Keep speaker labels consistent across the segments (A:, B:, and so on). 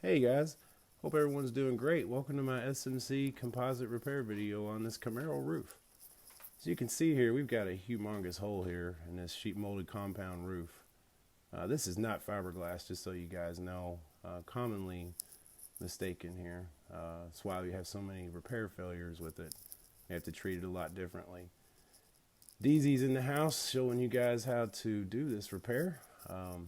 A: Hey guys, hope everyone's doing great. Welcome to my SMC composite repair video on this Camaro roof. As you can see here, we've got a humongous hole here in this sheet molded compound roof. This is not fiberglass, just so you guys know. Commonly mistaken here. That's why we have so many repair failures with it. You have to treat it a lot differently. DZ's in the house showing you guys how to do this repair.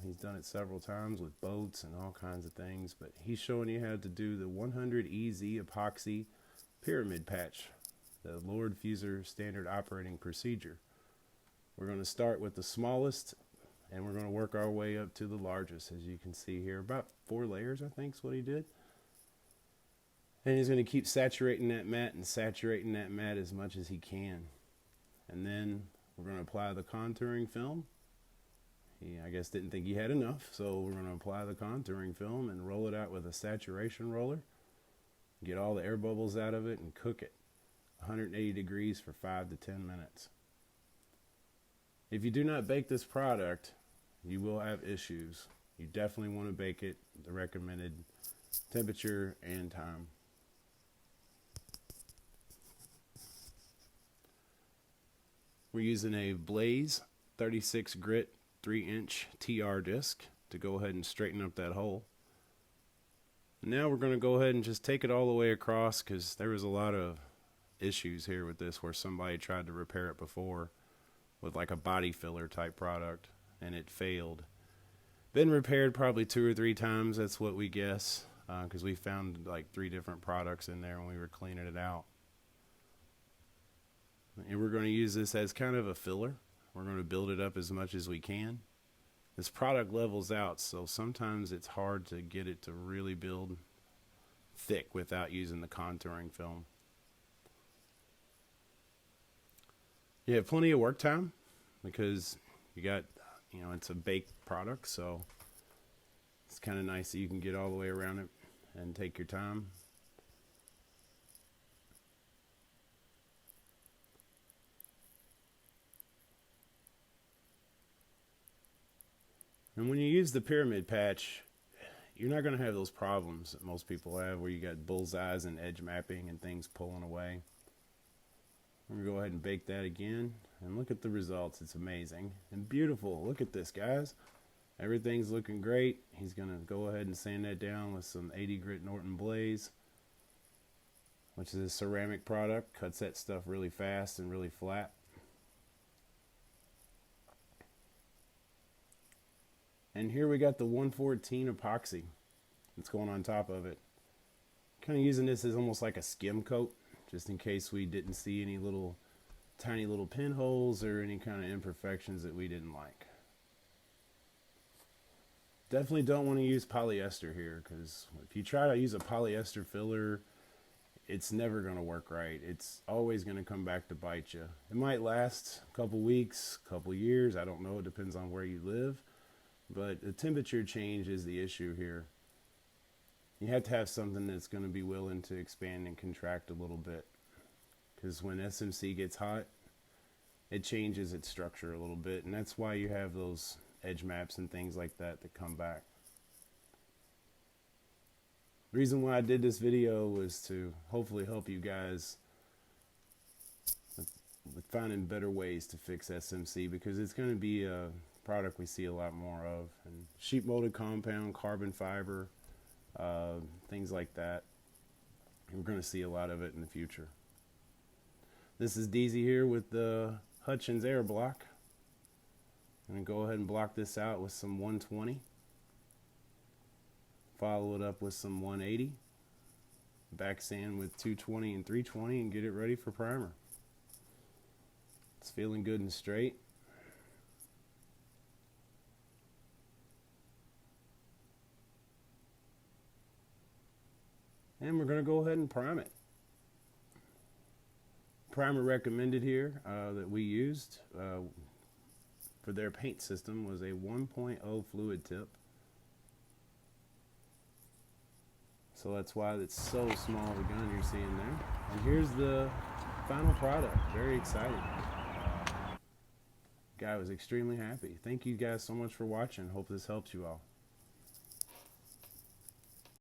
A: He's done it several times with boats and all kinds of things, but he's showing you how to do the 100 EZ Epoxy pyramid patch, the Lord FUSOR standard operating procedure. We're going to start with the smallest and we're going to work our way up to the largest, as you can see here. About 4 layers, I think is what he did. And he's going to keep saturating that mat and saturating that mat as much as he can. And then we're going to apply the contouring film. He, I guess, didn't think he had enough, so we're going to apply the contouring film and roll it out with a saturation roller. Get all the air bubbles out of it and cook it 180 degrees for 5 to 10 minutes. If you do not bake this product, you will have issues. You definitely want to bake it the recommended temperature and time. We're using a Blaze 36 grit 3-inch TR disc to go ahead and straighten up that hole. Now we're going to go ahead and just take it all the way across, because there was a lot of issues here with this where somebody tried to repair it before with like a body filler type product and it failed. Been repaired probably 2 or 3 times, that's what we guess, because we found like 3 different products in there when we were cleaning it out. And we're going to use this as kind of a filler. We're going to build it up as much as we can. This product levels out, so sometimes it's hard to get it to really build thick without using the contouring film. You have plenty of work time because you got, it's a baked product, so it's kind of nice that you can get all the way around it and take your time. And when you use the pyramid patch, you're not going to have those problems that most people have where you got bullseyes and edge mapping and things pulling away. I'm going to go ahead and bake that again. And look at the results. It's amazing and beautiful. Look at this, guys. Everything's looking great. He's going to go ahead and sand that down with some 80 grit Norton Blaze, which is a ceramic product. Cuts that stuff really fast and really flat. And here we got the 114 epoxy that's going on top of it. Kind of using this as almost like a skim coat, just in case we didn't see any tiny little pinholes or any kind of imperfections that we didn't like. Definitely don't want to use polyester here, because if you try to use a polyester filler, it's never going to work right. It's always going to come back to bite you. It might last a couple weeks, a couple years, I don't know, it depends on where you live. But the temperature change is the issue here. You have to have something that's going to be willing to expand and contract a little bit, because when SMC gets hot, it changes its structure a little bit, and that's why you have those edge maps and things like that that come back. The reason why I did this video was to hopefully help you guys with finding better ways to fix SMC, because it's going to be a product we see a lot more of, and sheet molded compound, carbon fiber, things like that. We're going to see a lot of it in the future. This is DZ here with the Hutchins Air block. I'm going to go ahead and block this out with some 120. Follow it up with some 180. Back sand with 220 and 320 and get it ready for primer. It's feeling good and straight. And we're going to go ahead and prime it. Primer recommended here that we used for their paint system was a 1.0 fluid tip. So that's why it's so small of a gun you're seeing there. And here's the final product. Very exciting. Guy was extremely happy. Thank you guys so much for watching. Hope this helps you all.